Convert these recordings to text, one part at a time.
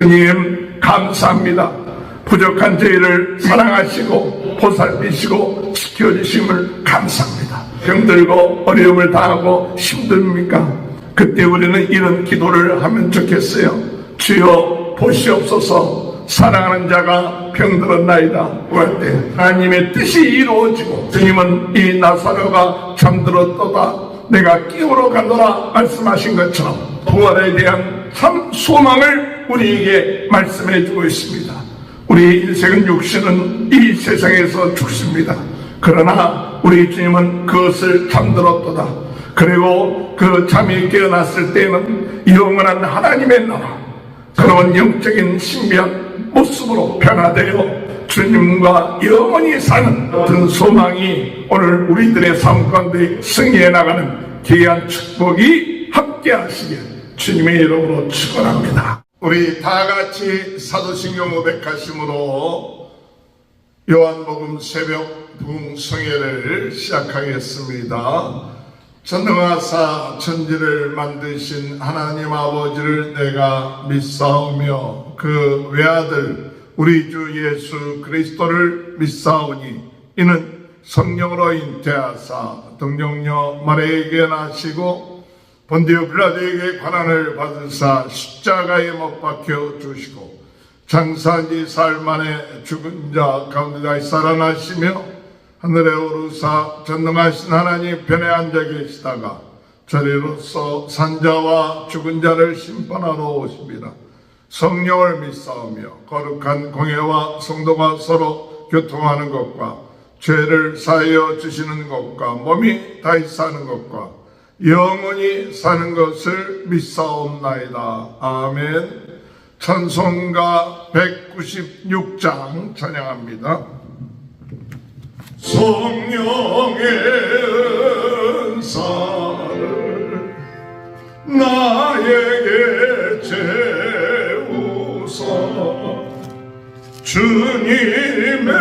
주님 감사합니다. 부족한 저희를 사랑하시고 보살피시고 지켜주심을 감사합니다. 병들고 어려움을 당하고 힘듭니까? 그때 우리는 이런 기도를 하면 좋겠어요. 주여 보시옵소서. 사랑하는 자가 병들었나이다 할 때 하나님의 뜻이 이루어지고 주님은 이 나사로가 잠들었도다 내가 깨우러 가노라 말씀하신 것처럼 부활에 대한 참 소망을 우리에게 말씀해 주고 있습니다. 우리 인생은 육신은 이 세상에서 죽습니다. 그러나 우리 주님은 그것을 잠들었도다. 그리고 그 잠이 깨어났을 때는 영원한 하나님의 나라, 그런 영적인 신비한 모습으로 변화되어 주님과 영원히 사는 어떤 소망이 오늘 우리들의 삶 가운데 승리해 나가는 귀한 축복이 함께 하시길 주님의 이름으로 축원합니다. 우리 다 같이 사도신경 500가심으로 요한복음 새벽 부흥성회를 시작하겠습니다. 전능하사 천지를 만드신 하나님 아버지를 내가 믿사오며 그 외아들 우리 주 예수 그리스도를 믿사오니 이는 성령으로 잉태하사 동정녀 마리아에게 나시고 본디오 빌라도에게 관한을 받으사 십자가에 못 박혀 주시고 장사한 지 사흘 만에 죽은 자 가운데 다시 살아나시며 하늘에 오르사 전능하신 하나님 편에 앉아 계시다가 저리로서 산자와 죽은 자를 심판하러 오십니다. 성령을 믿사오며 거룩한 공회와 성도가 서로 교통하는 것과 죄를 사하여 주시는 것과 몸이 다시 사는 것과 영원히 사는 것을 믿사옵나이다. 아멘. 찬송가 196장 찬양합니다. 성령의 은사를 나에게 채우사 주님의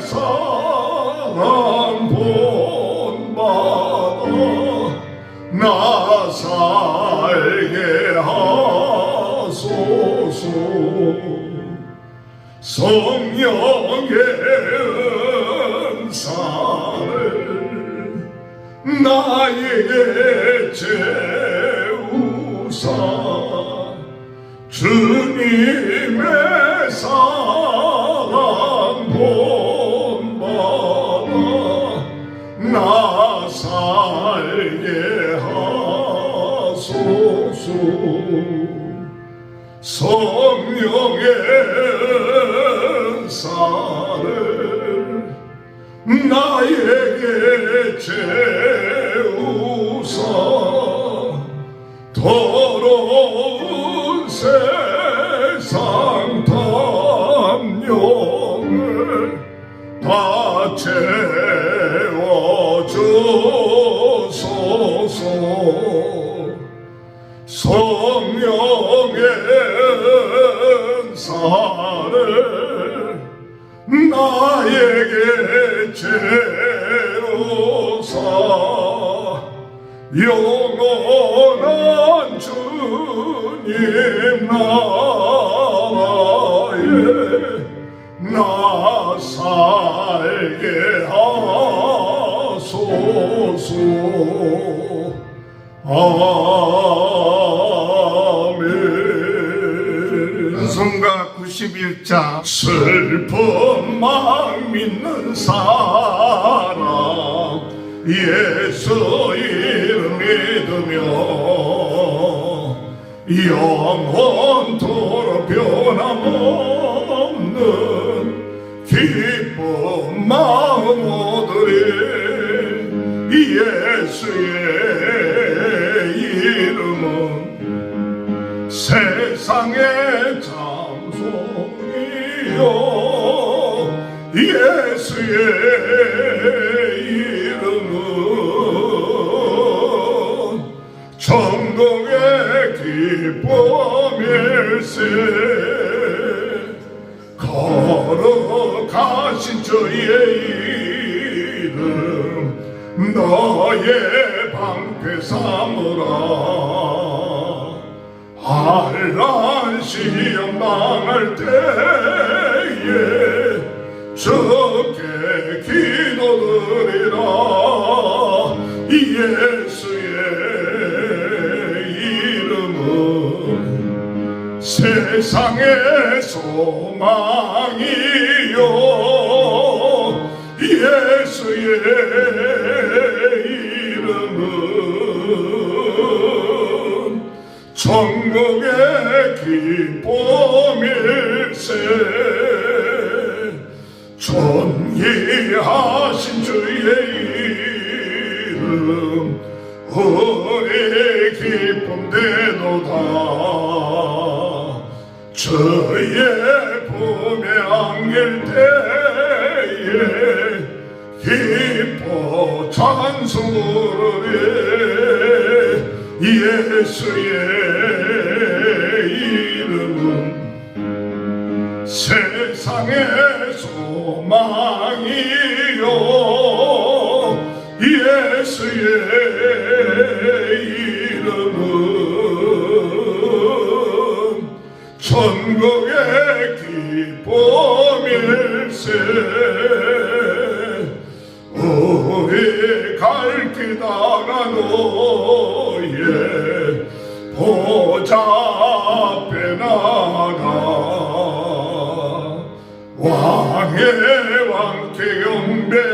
사랑 본받아 나 살게 하소서. 성령의 은사를 나에게 채우사 주님의 사랑 본받아 나 살게 하소서. 성령의 은사를 나에게 채우사 더러운 세상 담력을 다 채워주소서. 성령의 은사를 나에게 채우사 영원한 주님 나라에 나 살게 하소서. 아멘. 성가 91장 슬픔만 믿는 사람 예수 이름 믿으며 영원토록 변함없는 기쁜 마음 얻으리. 예수의 이름은 세상의 잠소리요 예수의 이름은 천국의 기쁨일세. 거룩하신 저의 이름 너의 방패 삼으라. 할렐루야 시험 당할 때에 적게 기도드리라. 예수의 이름은 세상의 소망이요, 예수의 이름은 천국의 기쁨일세. 존귀하신 주의 이름 우리 기쁨 되도다. 저의 품에 안길 때에 기뻐 찬송을 해. 예수의 이름은 세상의 소망이요, 예수의 이름은 천국의 기쁨일세. 우리 갈 길 나가노예 보좌 앞에 나가 왕의 왕께 경배하며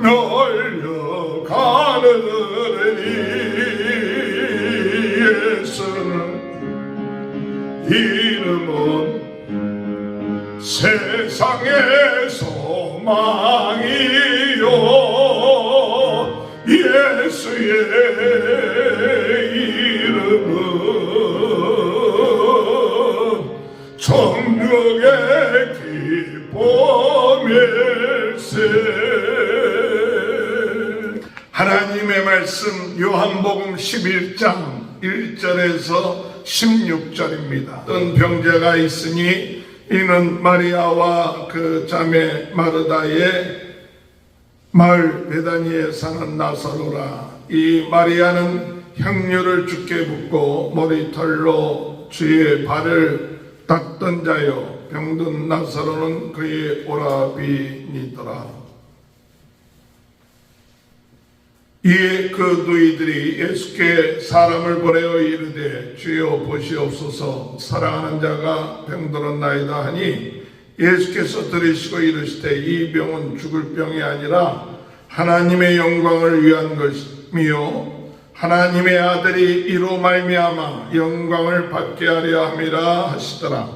널려가느니. 예수는 이름은 세상의 소망이요, 예수의 이름은 천국의 기쁨일세. 하나님의 말씀 요한복음 11장 1절에서 16절입니다. 어떤 병자가 있으니 이는 마리아와 그 자매 마르다의 마을 베다니에 사는 나사로라. 이 마리아는 향유를 주께 붓고 머리털로 주의 발을 닦던 자요, 병든 나사로는 그의 오라비니더라. 이에 그 누이들이 예수께 사람을 보내어 이르되 주여 보시옵소서, 사랑하는 자가 병들었나이다 하니 예수께서 들으시고 이르시되 이 병은 죽을 병이 아니라 하나님의 영광을 위한 것이며 하나님의 아들이 이로 말미암아 영광을 받게 하려 함이라 하시더라.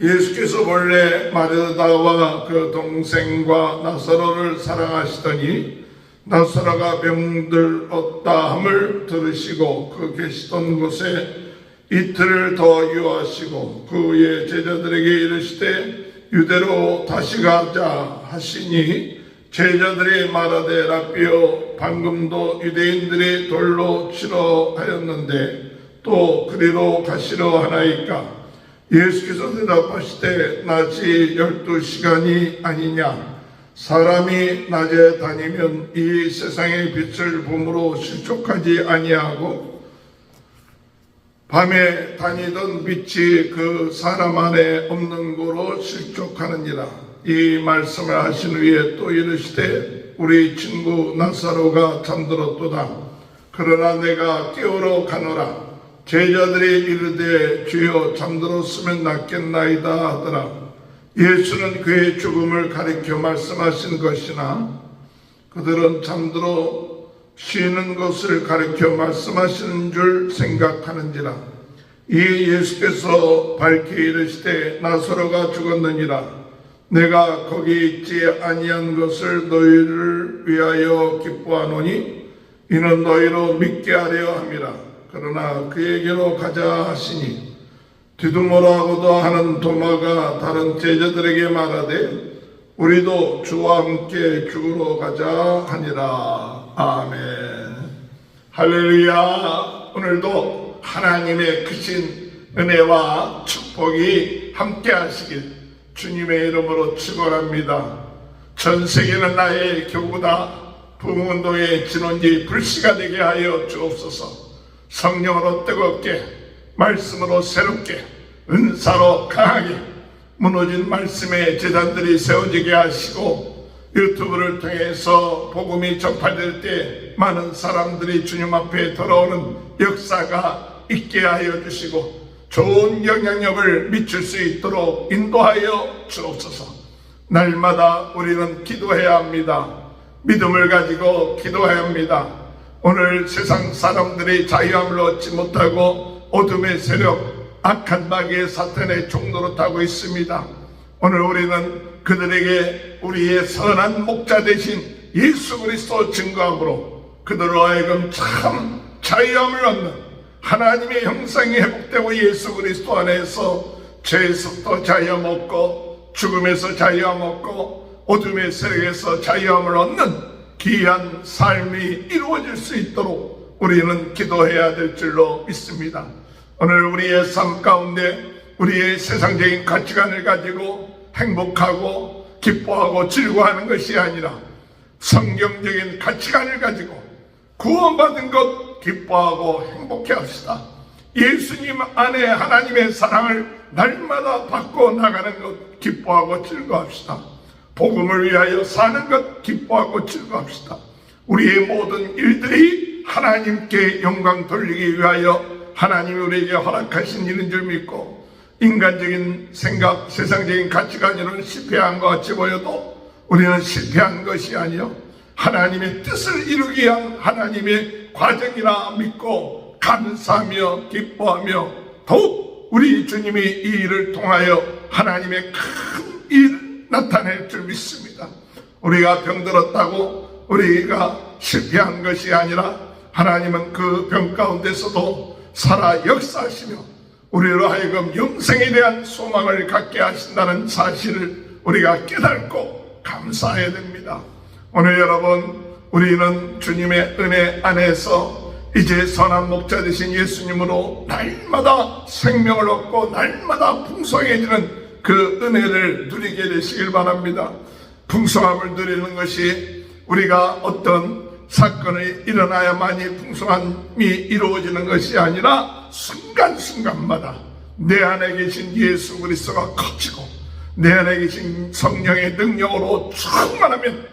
예수께서 본래 마르다와 그 동생과 나사로를 사랑하시더니 나사로가 병들었다 함을 들으시고 그 계시던 곳에 이틀을 더 유하시고 그 후에 제자들에게 이르시되 유대로 다시 가자 하시니 제자들이 말하되 라삐여 방금도 유대인들이 돌로 치러 하였는데 또 그리로 가시려 하나이까. 예수께서 대답하시되 낮이 12시간이 아니냐. 사람이 낮에 다니면 이 세상의 빛을 봄으로 실족하지 아니하고 밤에 다니던 빛이 그 사람 안에 없는 고로 실족하느니라. 이 말씀을 하신 후에 또 이르시되 우리 친구 나사로가 잠들었도다. 그러나 내가 깨우러 가노라. 제자들이 이르되 주여 잠들었으면 낫겠나이다 하더라. 예수는 그의 죽음을 가리켜 말씀하신 것이나 그들은 잠들어 쉬는 것을 가리켜 말씀하시는 줄 생각하는지라. 이 예수께서 밝히 이르시되 나사로가 죽었느니라. 내가 거기 있지 아니한 것을 너희를 위하여 기뻐하노니 이는 너희로 믿게 하려 함이라. 그러나 그에게로 가자 하시니 디두모라고도 하는 도마가 다른 제자들에게 말하되 우리도 주와 함께 죽으러 가자 하니라. 아멘. 할렐루야. 오늘도 하나님의 크신 은혜와 축복이 함께 하시길 주님의 이름으로 축원합니다. 전 세계는 나의 교구다. 부흥운동의 진원지 불씨가 되게 하여 주옵소서. 성령으로 뜨겁게, 말씀으로 새롭게, 은사로 강하게 무너진 말씀의 제단들이 세워지게 하시고, 유튜브를 통해서 복음이 전파될 때 많은 사람들이 주님 앞에 돌아오는 역사가 있게 하여 주시고, 좋은 영향력을 미칠 수 있도록 인도하여 주옵소서. 날마다 우리는 기도해야 합니다. 믿음을 가지고 기도해야 합니다. 오늘 세상 사람들이 자유함을 얻지 못하고 어둠의 세력, 악한 마귀의 사탄의 종노릇 하고 있습니다. 오늘 우리는 그들에게 우리의 선한 목자 되신 예수 그리스도 증거함으로 그들로 하여금 참 자유함을 얻는, 하나님의 형상이 회복되고 예수 그리스도 안에서 죄에서부터 자유함 얻고, 죽음에서 자유함 얻고, 어둠의 세력에서 자유함을 얻는 귀한 삶이 이루어질 수 있도록 우리는 기도해야 될 줄로 믿습니다. 오늘 우리의 삶 가운데 우리의 세상적인 가치관을 가지고 행복하고 기뻐하고 즐거워하는 것이 아니라 성경적인 가치관을 가지고 구원받은 것 기뻐하고 행복해 합시다. 예수님 안에 하나님의 사랑을 날마다 받고 나가는 것 기뻐하고 즐거워합시다. 복음을 위하여 사는 것 기뻐하고 즐거워합시다. 우리의 모든 일들이 하나님께 영광 돌리기 위하여 하나님이 우리에게 허락하신 일인 줄 믿고, 인간적인 생각, 세상적인 가치관으로는 실패한 것 같이 보여도 우리는 실패한 것이 아니요 하나님의 뜻을 이루기 위한 하나님의 과정이라 믿고 감사하며 기뻐하며 더욱 우리 주님이 이 일을 통하여 하나님의 큰 일 나타낼 줄 믿습니다. 우리가 병들었다고 우리가 실패한 것이 아니라 하나님은 그 병 가운데서도 살아 역사하시며 우리로 하여금 영생에 대한 소망을 갖게 하신다는 사실을 우리가 깨닫고 감사해야 됩니다. 오늘 여러분, 우리는 주님의 은혜 안에서 이제 선한 목자 되신 예수님으로 날마다 생명을 얻고 날마다 풍성해지는 그 은혜를 누리게 되시길 바랍니다. 풍성함을 누리는 것이 우리가 어떤 사건이 일어나야만이 풍성함이 이루어지는 것이 아니라 순간순간마다 내 안에 계신 예수 그리스도가 커지고 내 안에 계신 성령의 능력으로 충만하면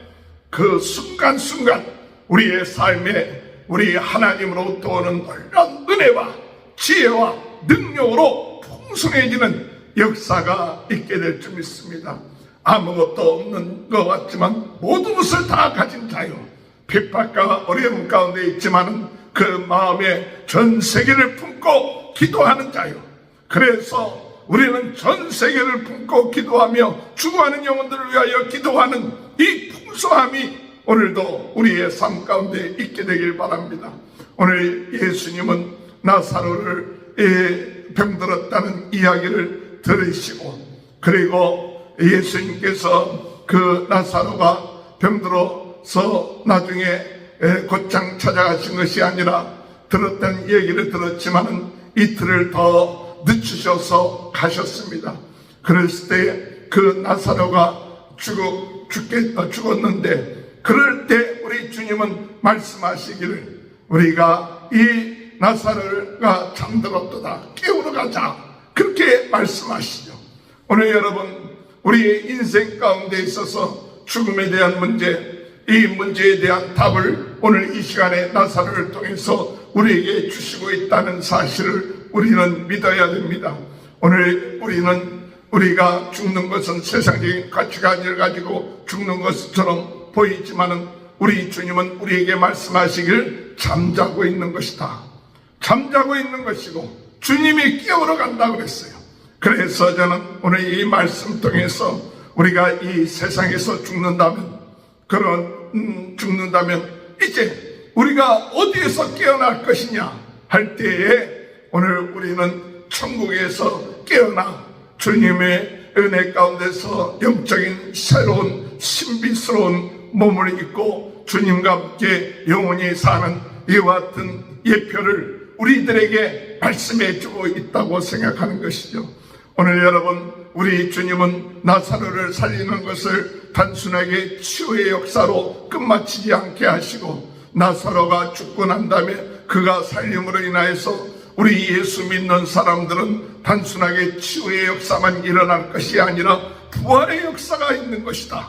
그 순간순간 우리의 삶에 우리 하나님으로부터 오는 놀라운 은혜와 지혜와 능력으로 풍성해지는 역사가 있게 될 줄 믿습니다. 아무것도 없는 것 같지만 모든 것을 다 가진 자유, 핍박과 어려움 가운데 있지만 그 마음에 전 세계를 품고 기도하는 자유. 그래서 우리는 전 세계를 품고 기도하며 죽어가는 영혼들을 위하여 기도하는 이 풍성함이 오늘도 우리의 삶 가운데 있게 되길 바랍니다. 오늘 예수님은 나사로를 병들었다는 이야기를 들으시고, 그리고 예수님께서 그 나사로가 병들어서 나중에 곧장 찾아가신 것이 아니라 들었던 얘기를 들었지만 이틀을 더 늦추셔서 가셨습니다. 그랬을 때 그 나사로가 죽었는데, 그럴 때 우리 주님은 말씀하시기를 우리가 이 나사로가 잠들었도다 깨우러 가자, 그렇게 말씀하시죠. 오늘 여러분, 우리의 인생 가운데 있어서 죽음에 대한 문제, 이 문제에 대한 답을 오늘 이 시간에 나사로를 통해서 우리에게 주시고 있다는 사실을 우리는 믿어야 됩니다. 오늘 우리가 죽는 것은 세상적인 가치관을 가지고 죽는 것처럼 보이지만은 우리 주님은 우리에게 말씀하시길 잠자고 있는 것이다. 잠자고 있는 것이고 주님이 깨우러 간다고 그랬어요. 그래서 저는 오늘 이 말씀 통해서 우리가 이 세상에서 죽는다면 이제 우리가 어디에서 깨어날 것이냐 할 때에 오늘 우리는 천국에서 깨어나 주님의 은혜 가운데서 영적인 새로운 신비스러운 몸을 입고 주님과 함께 영원히 사는 이와 같은 예표를 우리들에게 말씀해 주고 있다고 생각하는 것이죠. 오늘 여러분, 우리 주님은 나사로를 살리는 것을 단순하게 치유의 역사로 끝마치지 않게 하시고 나사로가 죽고 난 다음에 그가 살림으로 인하여서 우리 예수 믿는 사람들은 단순하게 치유의 역사만 일어날 것이 아니라 부활의 역사가 있는 것이다.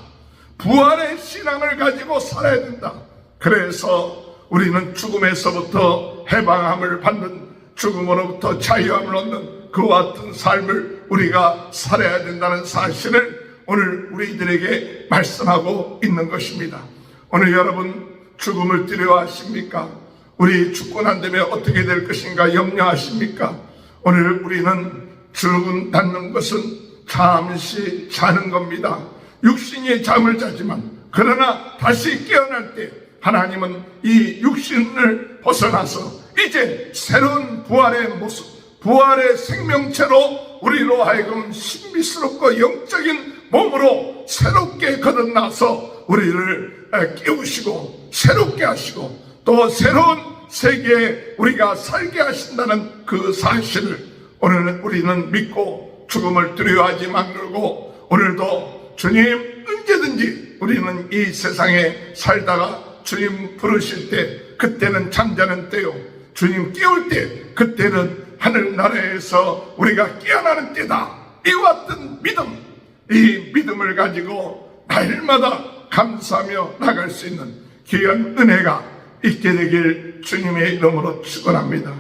부활의 신앙을 가지고 살아야 된다. 그래서 우리는 죽음에서부터 해방함을 받는, 죽음으로부터 자유함을 얻는 그와 같은 삶을 우리가 살아야 된다는 사실을 오늘 우리들에게 말씀하고 있는 것입니다. 오늘 여러분 죽음을 두려워하십니까? 우리 죽고 난 다음에 어떻게 될 것인가 염려하십니까? 오늘 우리는 죽는다는 것은 잠시 자는 겁니다. 육신이 잠을 자지만 그러나 다시 깨어날 때 하나님은 이 육신을 벗어나서 이제 새로운 부활의 모습, 부활의 생명체로 우리로 하여금 신비스럽고 영적인 몸으로 새롭게 거듭나서 우리를 깨우시고 새롭게 하시고 또 새로운 세계에 우리가 살게 하신다는 그 사실을 오늘 우리는 믿고 죽음을 두려워하지 말고 오늘도 주님 언제든지 우리는 이 세상에 살다가 주님 부르실 때 그때는 잠자는 때요, 주님 깨울 때 그때는 하늘나라에서 우리가 깨어나는 때다. 이와 같은 믿음, 이 믿음을 가지고 날마다 감사하며 나갈 수 있는 귀한 은혜가 있게 되길 주님의 이름으로 축원합니다.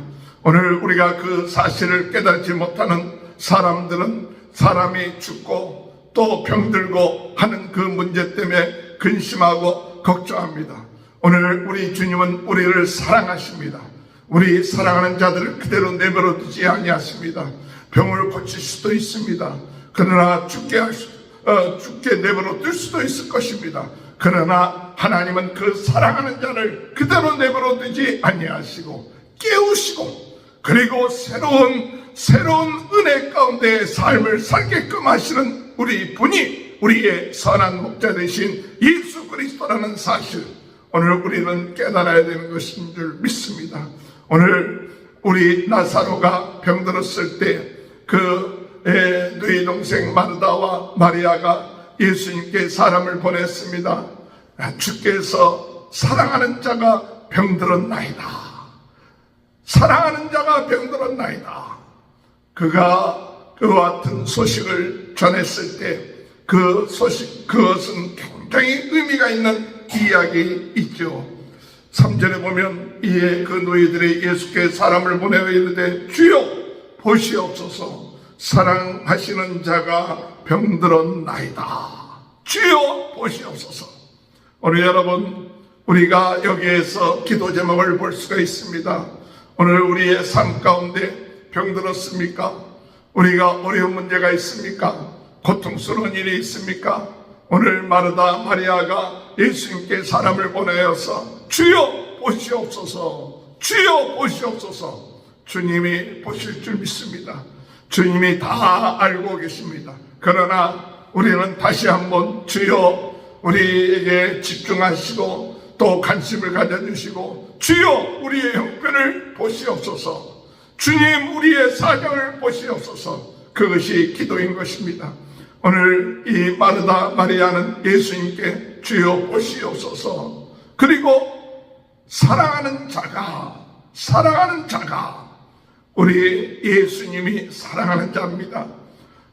오늘 우리가 그 사실을 깨닫지 못하는 사람들은 사람이 죽고 또 병들고 하는 그 문제 때문에 근심하고 걱정합니다. 오늘 우리 주님은 우리를 사랑하십니다. 우리 사랑하는 자들을 그대로 내버려 두지 아니하십니다. 병을 고칠 수도 있습니다. 그러나 죽게 내버려 둘 수도 있을 것입니다. 그러나 하나님은 그 사랑하는 자를 그대로 내버려 두지 아니하시고 깨우시고 그리고 새로운 은혜 가운데 삶을 살게끔 하시는 우리 분이 우리의 선한 목자 되신 예수 그리스도라는 사실, 오늘 우리는 깨달아야 되는 것인 줄 믿습니다. 오늘 우리 나사로가 병들었을 때 그 너희 동생 마르다와 마리아가 예수님께 사람을 보냈습니다. 주께서 사랑하는 자가 병들었나이다. 사랑하는 자가 병들었나이다. 그가 그와 같은 소식을 전했을 때 그 소식, 그것은 굉장히 의미가 있는 이야기이죠. 3절에 보면 이에 그 너희들이 예수께 사람을 보내어 이르되 주여 보시옵소서 사랑하시는 자가 병들었나이다. 주여 보시옵소서. 오늘 여러분 우리가 여기에서 기도 제목을 볼 수가 있습니다. 오늘 우리의 삶 가운데 병들었습니까? 우리가 어려운 문제가 있습니까? 고통스러운 일이 있습니까? 오늘 마르다 마리아가 예수님께 사람을 보내어서 주여 보시옵소서, 주여 보시옵소서. 주님이 보실 줄 믿습니다. 주님이 다 알고 계십니다. 그러나 우리는 다시 한번 주여 우리에게 집중하시고 또 관심을 가져주시고 주여 우리의 형편을 보시옵소서, 주님 우리의 사정을 보시옵소서. 그것이 기도인 것입니다. 오늘 이 마르다 마리아는 예수님께 주여 보시옵소서, 그리고 사랑하는 자가 우리 예수님이 사랑하는 자입니다.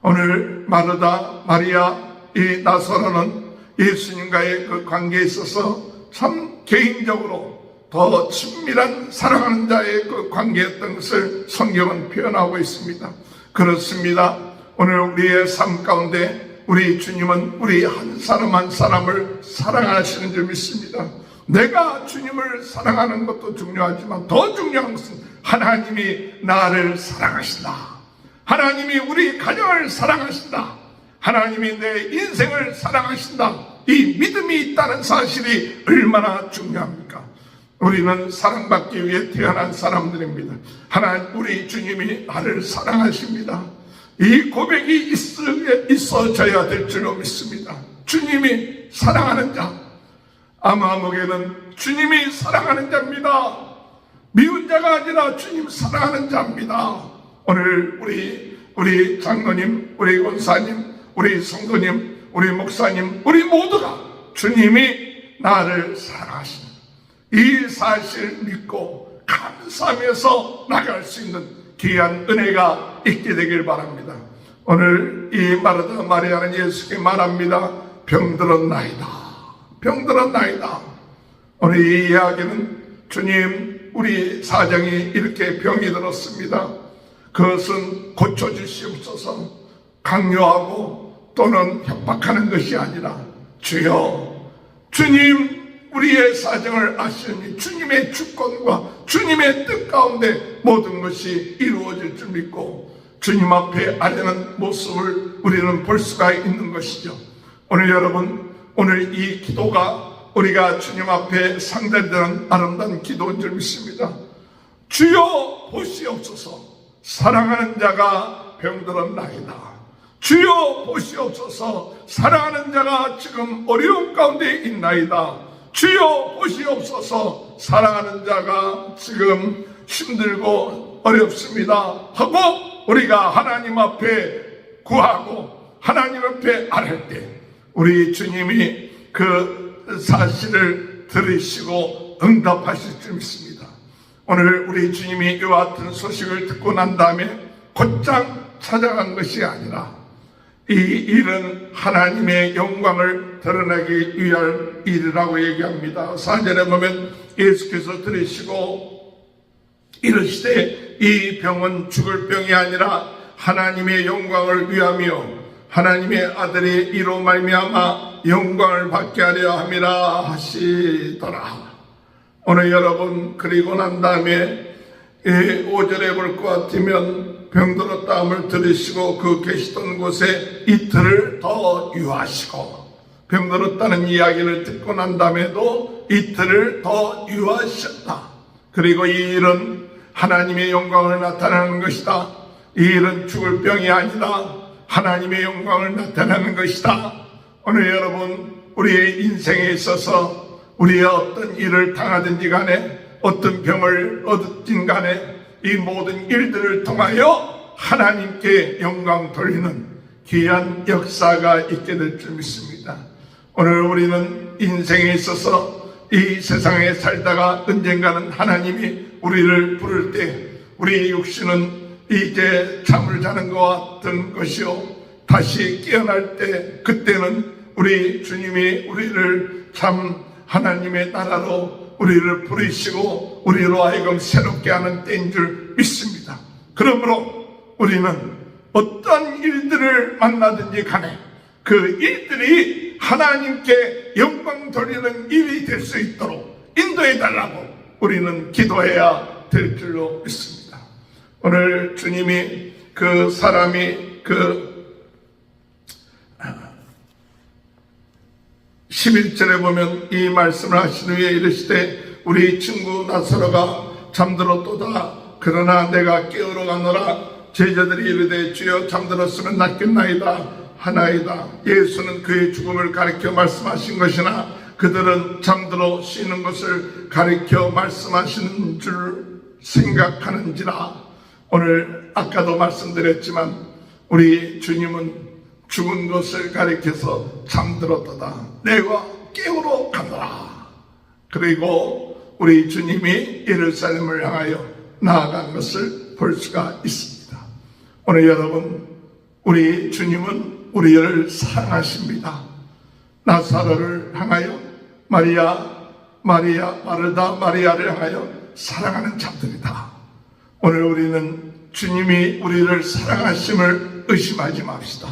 오늘 마르다 마리아 이 나사로는 예수님과의 그 관계에 있어서 참 개인적으로 더 친밀한 사랑하는 자의 그 관계였던 것을 성경은 표현하고 있습니다. 그렇습니다. 오늘 우리의 삶 가운데 우리 주님은 우리 한 사람 한 사람을 사랑하시는 줄 믿습니다. 내가 주님을 사랑하는 것도 중요하지만 더 중요한 것은 하나님이 나를 사랑하신다. 하나님이 우리 가정을 사랑하신다. 하나님이 내 인생을 사랑하신다. 이 믿음이 있다는 사실이 얼마나 중요합니까? 우리는 사랑받기 위해 태어난 사람들입니다. 하나님 우리 주님이 나를 사랑하십니다. 이 고백이 있어져야 될 줄로 믿습니다. 주님이 사랑하는 자, 아마목에는 주님이 사랑하는 자입니다. 미운 자가 아니라 주님 사랑하는 자입니다. 오늘 우리 장로님, 우리 권사님, 우리 성도님, 우리 목사님, 우리 모두가 주님이 나를 사랑하시는 이 사실 믿고 감사하면서 나갈 수 있는 귀한 은혜가 있게 되길 바랍니다. 오늘 이 마르다 마리아는 예수께 말합니다. 병들었나이다. 병들었나이다. 오늘 이 이야기는 주님, 우리 사정이 이렇게 병이 들었습니다. 그것은 고쳐주시옵소서 강요하고 또는 협박하는 것이 아니라 주여, 주님 우리의 사정을 아시니 주님의 주권과 주님의 뜻 가운데 모든 것이 이루어질 줄 믿고 주님 앞에 아뢰는 모습을 우리는 볼 수가 있는 것이죠. 오늘 여러분, 오늘 이 기도가 우리가 주님 앞에 상달되는 아름다운 기도인 줄 믿습니다. 주여 보시옵소서, 사랑하는 자가 병들었나이다. 주여 보시옵소서, 사랑하는 자가 지금 어려움 가운데 있나이다. 주여 보시옵소서, 사랑하는 자가 지금 힘들고 어렵습니다 하고 우리가 하나님 앞에 구하고 하나님 앞에 아뢰 때 우리 주님이 그 사실을 들으시고 응답하실 줄 믿습니다. 오늘 우리 주님이 이와 같은 소식을 듣고 난 다음에 곧장 찾아간 것이 아니라 이 일은 하나님의 영광을 드러내기 위한 일이라고 얘기합니다. 4절에 보면 예수께서 들으시고 이르시되 이 병은 죽을 병이 아니라 하나님의 영광을 위하며 하나님의 아들이 이로 말미암아 영광을 받게 하려 함이라 하시더라. 오늘 여러분, 그리고 난 다음에 5절에 볼 것 같으면 병들었다함을 들으시고 그 계시던 곳에 이틀을 더 유하시고, 병들었다는 이야기를 듣고 난 다음에도 이틀을 더 유하셨다. 그리고 이 일은 하나님의 영광을 나타내는 것이다. 이 일은 죽을 병이 아니다. 하나님의 영광을 나타내는 것이다. 오늘 여러분, 우리의 인생에 있어서 우리의 어떤 일을 당하든지 간에 어떤 병을 얻든 간에 이 모든 일들을 통하여 하나님께 영광 돌리는 귀한 역사가 있게 될 줄 믿습니다. 오늘 우리는 인생에 있어서 이 세상에 살다가 언젠가는 하나님이 우리를 부를 때 우리 육신은 이제 잠을 자는 것 같은 것이요, 다시 깨어날 때 그때는 우리 주님이 우리를 참 하나님의 나라로 우리를 부르시고 우리로 하여금 새롭게 하는 때인 줄 믿습니다. 그러므로 우리는 어떤 일들을 만나든지 간에 그 일들이 하나님께 영광 돌리는 일이 될 수 있도록 인도해 달라고 우리는 기도해야 될 줄로 믿습니다. 오늘 주님이 그 사람이 11절에 보면 이 말씀을 하신 후에 이르시되 우리 친구 나사로가 잠들었도다. 그러나 내가 깨우러 가노라. 제자들이 이르되 주여 잠들었으면 낫겠나이다 하나이다. 예수는 그의 죽음을 가리켜 말씀하신 것이나 그들은 잠들어 쉬는 것을 가리켜 말씀하시는 줄 생각하는지라. 오늘 아까도 말씀드렸지만 우리 주님은 죽은 것을 가리켜서 잠들었도다. 내가 깨우러 가노라. 그리고 우리 주님이 예루살렘을 향하여 나아간 것을 볼 수가 있습니다. 오늘 여러분, 우리 주님은 우리를 사랑하십니다. 나사로를 향하여 마르다 마리아를 향하여 사랑하는 자들이다. 오늘 우리는 주님이 우리를 사랑하심을 의심하지 맙시다.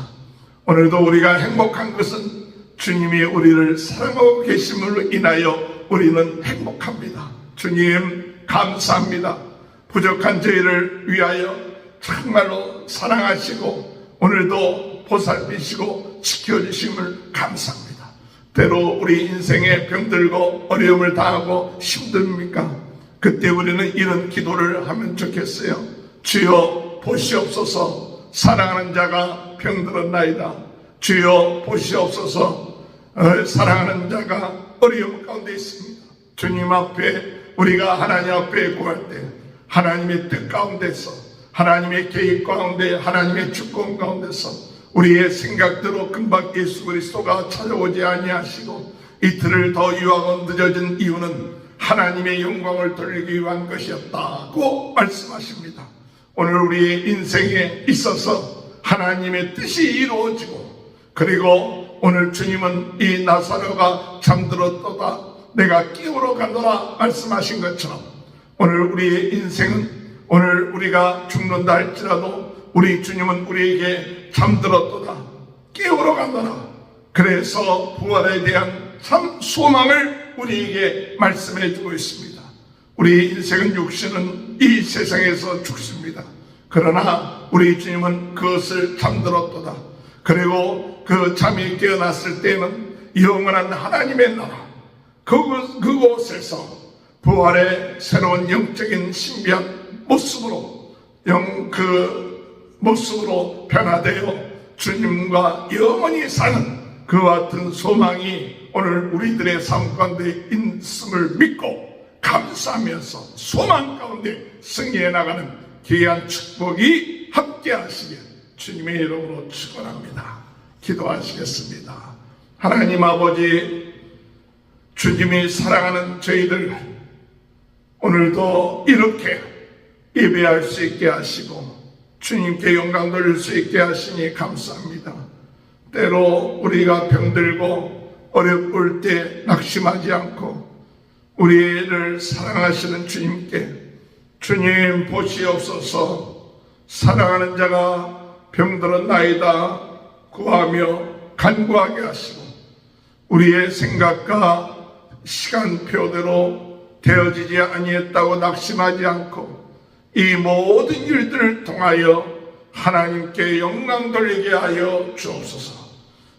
오늘도 우리가 행복한 것은 주님이 우리를 사랑하고 계심으로 인하여 우리는 행복합니다. 주님 감사합니다. 부족한 저희를 위하여 정말로 사랑하시고 오늘도 보살피시고 지켜주심을 감사합니다. 때로 우리 인생에 병들고 어려움을 당하고 힘듭니까? 그때 우리는 이런 기도를 하면 좋겠어요. 주여 보시옵소서, 사랑하는 자가 병들었나이다. 주여 보시옵소서, 사랑하는 자가 어려움 가운데 있습니다. 주님 앞에 우리가 하나님 앞에 구할 때 하나님의 뜻 가운데서, 하나님의 계획 가운데, 하나님의 주권 가운데서 우리의 생각대로 금방 예수 그리스도가 찾아오지 아니하시고 이틀을 더 유하고 늦어진 이유는 하나님의 영광을 돌리기 위한 것이었다고 말씀하십니다. 오늘 우리의 인생에 있어서 하나님의 뜻이 이루어지고, 그리고 오늘 주님은 이 나사로가 잠들었도다 내가 깨우러 가노라 말씀하신 것처럼, 오늘 우리의 인생은, 오늘 우리가 죽는다 할지라도 우리 주님은 우리에게 잠들었도다 깨우러 가노라, 그래서 부활에 대한 참 소망을 우리에게 말씀해 주고 있습니다. 우리 인생은, 육신은 이 세상에서 죽습니다. 그러나 우리 주님은 그것을 잠들었도다. 그리고 그 잠이 깨어났을 때는 영원한 하나님의 나라, 그곳에서 부활의 새로운 영적인 신비한 모습으로, 그 모습으로 변화되어 주님과 영원히 사는 그와 같은 소망이 오늘 우리들의 삶 가운데 있음을 믿고 감사하면서 소망 가운데 승리해 나가는 귀한 축복이 함께 하시길 주님의 이름으로 축원합니다. 기도하시겠습니다. 하나님 아버지, 주님이 사랑하는 저희들 오늘도 이렇게 예배할 수 있게 하시고 주님께 영광 돌릴 수 있게 하시니 감사합니다. 때로 우리가 병들고 어려울 때 낙심하지 않고 우리를 사랑하시는 주님께 주님 보시옵소서, 사랑하는 자가 병들었나이다 구하며 간구하게 하시고 우리의 생각과 시간표대로 되어지지 아니했다고 낙심하지 않고 이 모든 일들을 통하여 하나님께 영광 돌리게 하여 주옵소서.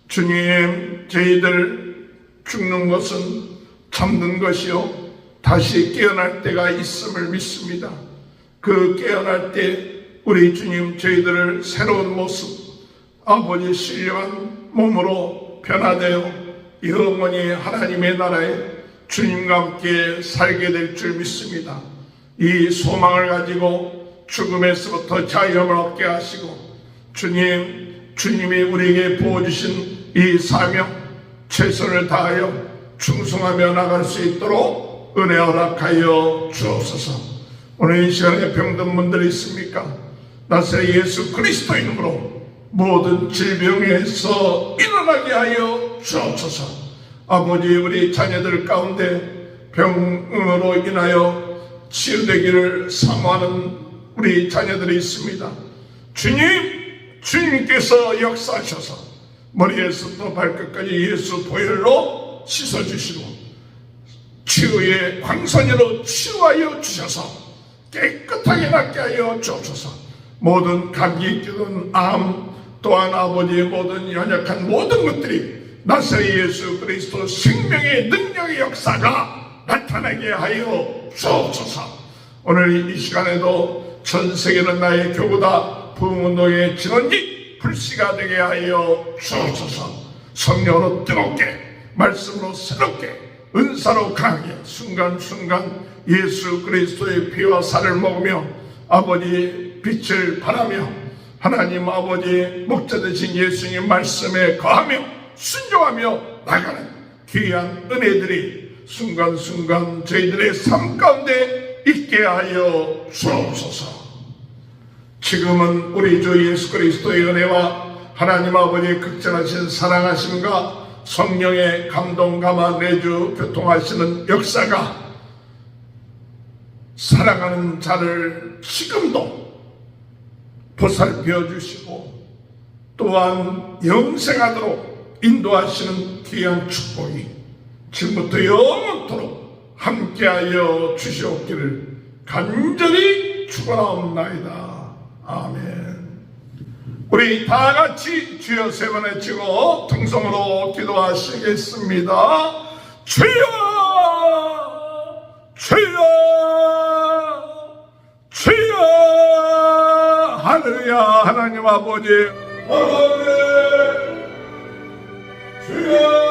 주님, 저희들 죽는 것은 잠든 것이요 다시 깨어날 때가 있음을 믿습니다. 그 깨어날 때 우리 주님 저희들을 새로운 모습, 아버지 신령한 몸으로 변화되어 영원히 하나님의 나라에 주님과 함께 살게 될 줄 믿습니다. 이 소망을 가지고 죽음에서부터 자유함을 얻게 하시고 주님이 우리에게 부어주신 이 사명 최선을 다하여 충성하며 나갈 수 있도록 은혜 허락하여 주옵소서. 오늘 이 시간에 병든 분들이 있습니까? 나사렛 예수 그리스도 이름으로 모든 질병에서 일어나게 하여 주옵소서. 아버지, 우리 자녀들 가운데 병으로 인하여 치유되기를 사모하는 우리 자녀들이 있습니다. 주님께서 역사하셔서 머리에서부터 발끝까지 예수 보혈로 씻어주시고 치유의 광선으로 치유하여 주셔서 깨끗하게 낫게 하여 주옵소서. 모든 감기기든 암, 또한 아버지의 모든 연약한 모든 것들이 나사렛 예수 그리스도 생명의 능력의 역사가 나타나게 하여 주옵소서. 오늘 이 시간에도 전 세계는 나의 교구다 부흥운동의 진원지 불씨가 되게 하여 주옵소서. 성령으로 뜨겁게, 말씀으로 새롭게, 은사로 강하게 순간순간 예수 그리스도의 피와 살을 먹으며 아버지 빛을 발하며 하나님 아버지 목자 되신 예수님 말씀에 거하며 순종하며 나가는 귀한 은혜들이 순간순간 저희들의 삶 가운데 있게 하여 주옵소서. 지금은 우리 주 예수 그리스도의 은혜와 하나님 아버지의 극진하신 사랑하심과 성령의 감동 감화 내주 교통하시는 역사가 사랑하는 자를 지금도 보살펴 주시고 또한 영생하도록 인도하시는 귀한 축복이 지금부터 영원토록 함께하여 주시옵기를 간절히 축원하옵나이다. 아멘. 우리 다 같이 주여 세 번 외치고 통성으로 기도하시겠습니다. 주여, 주여, 주여. 할렐루야. 하나님 아버지, 아멘. 주여.